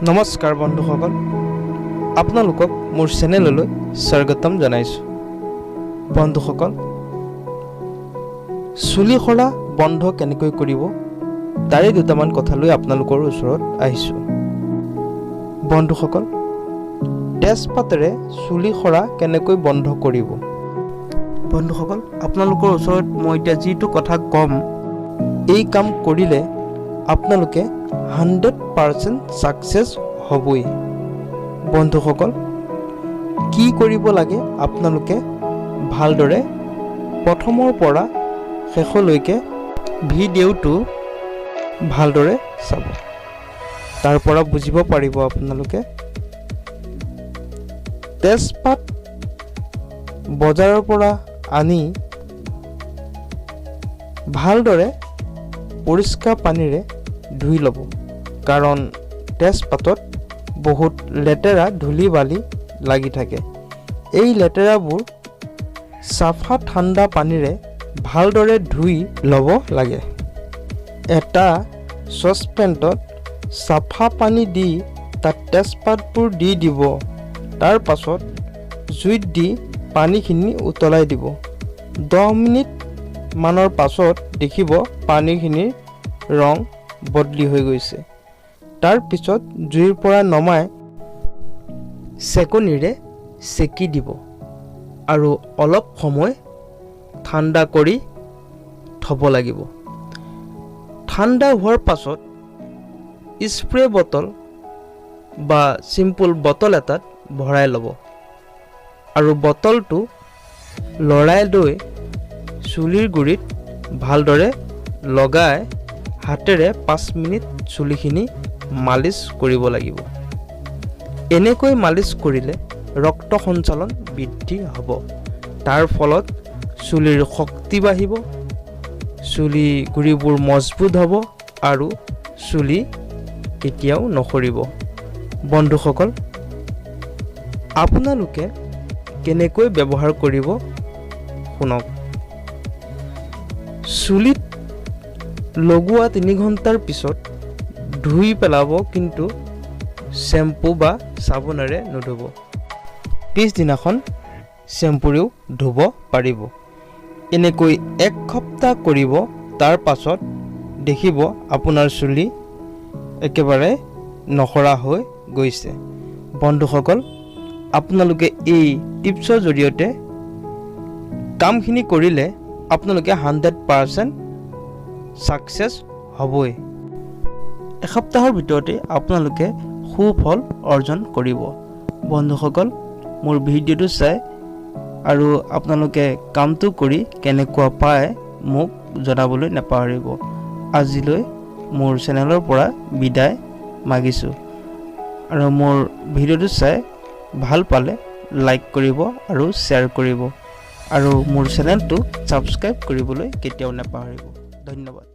নমস্কাৰ বন্ধুসকল, আপোনালোকক মোৰ চেনেললৈ স্বাগতম জনাইছোঁ। বন্ধুসকল, চুলি সৰা বন্ধ কেনেকৈ কৰিব তাৰে দুটামান কথা লৈ আপোনালোকৰ ওচৰত আহিছোঁ। বন্ধুসকল, তেজপাতেৰে চুলি সৰা কেনেকৈ বন্ধ কৰিব? বন্ধুসকল, আপোনালোকৰ ওচৰত মই এতিয়া যিটো কথা ক'ম, এই কাম কৰিলে আপোনালোকে 100% ছাকচেছ হ'বই। বন্ধুসকল, কি কৰিব লাগে আপোনালোকে ভালদৰে প্ৰথমৰ পৰা শেষলৈকে ভিডিঅ'টো ভালদৰে চাব, তাৰ পৰা বুজিব পাৰিব আপোনালোকে। তেজপাত বজাৰৰ পৰা আনি ভালদৰে পৰিষ্কাৰ পানীৰে ধুই ল'ব, কাৰণ তেজপাতত বহুত লেতেৰা ধূলি বালি লাগি থাকে। এই লেতেৰাবোৰ চাফা ঠাণ্ডা পানীৰে ভালদৰে ধুই ল'ব লাগে। এটা চচপেনত চাফা পানী দি তাত তেজপাতবোৰ দি দিব। তাৰ পাছত জুইত দি পানীখিনি উতলাই দিব। 10 মিনিট মানৰ পাছত দেখিব পানীখিনিৰ ৰং বদলি হৈ গৈছে। তাৰ পিছত জুইৰ পৰা নমাই চেকনিৰে চেকি দিব আৰু অলপ সময় ঠাণ্ডা কৰি থ'ব লাগিব। ঠাণ্ডা হোৱাৰ পাছত স্প্ৰে বটল বা চিম্পল বটল এটাত ভৰাই ল'ব আৰু বটলটো লৰাই লৈ চুলিৰ গুৰিত ভালদৰে লগাই হাতেৰে 5 মিনিট চুলিখিনি মালিচ কৰিব লাগিব। এনেকৈ মালিচ কৰিলে ৰক্ত সঞ্চালন বৃদ্ধি হ'ব। তাৰ ফলত চুলিৰ শক্তি বাঢ়িব, চুলি গুৰিবোৰ মজবুত হ'ব আৰু চুলি কেতিয়াও নসৰিব। বন্ধুসকল, আপোনালোকে কেনেকৈ ব্যৱহাৰ কৰিব শুনক। চুলিত লগোৱা 3 ঘণ্টাৰ পিছত ধুই পেলাব, কিন্তু শ্বেম্পু বা চাবোনেৰে নুধুব। পিছদিনাখন শ্বেম্পুৰেও ধুব পাৰিব। এনেকৈ 1 সপ্তাহ কৰিব। তাৰ পাছত দেখিব আপোনাৰ চুলি একেবাৰে নসৰা হৈ গৈছে। বন্ধুসকল, আপোনালোকে এই টিপছৰ জৰিয়তে কামখিনি কৰিলে আপোনালোকে 100% ছাকচেছ হ'বই। এসপ্তাহৰ ভিতৰতে আপোনালোকে সুফল অৰ্জন কৰিব। বন্ধুসকল, মোৰ ভিডিঅ'টো চাই আৰু আপোনালোকে কামটো কৰি কেনেকুৱা পায় মোক জনাবলৈ নাপাহৰিব। আজিলৈ মোৰ চেনেলৰ পৰা বিদায় মাগিছোঁ আৰু মোৰ ভিডিঅ'টো চাই ভাল পালে লাইক কৰিব আৰু শ্বেয়াৰ কৰিব আৰু মোৰ চেনেলটো ছাবস্ক্ৰাইব কৰিবলৈ কেতিয়াও নাপাহৰিব। ধন্যবাদ।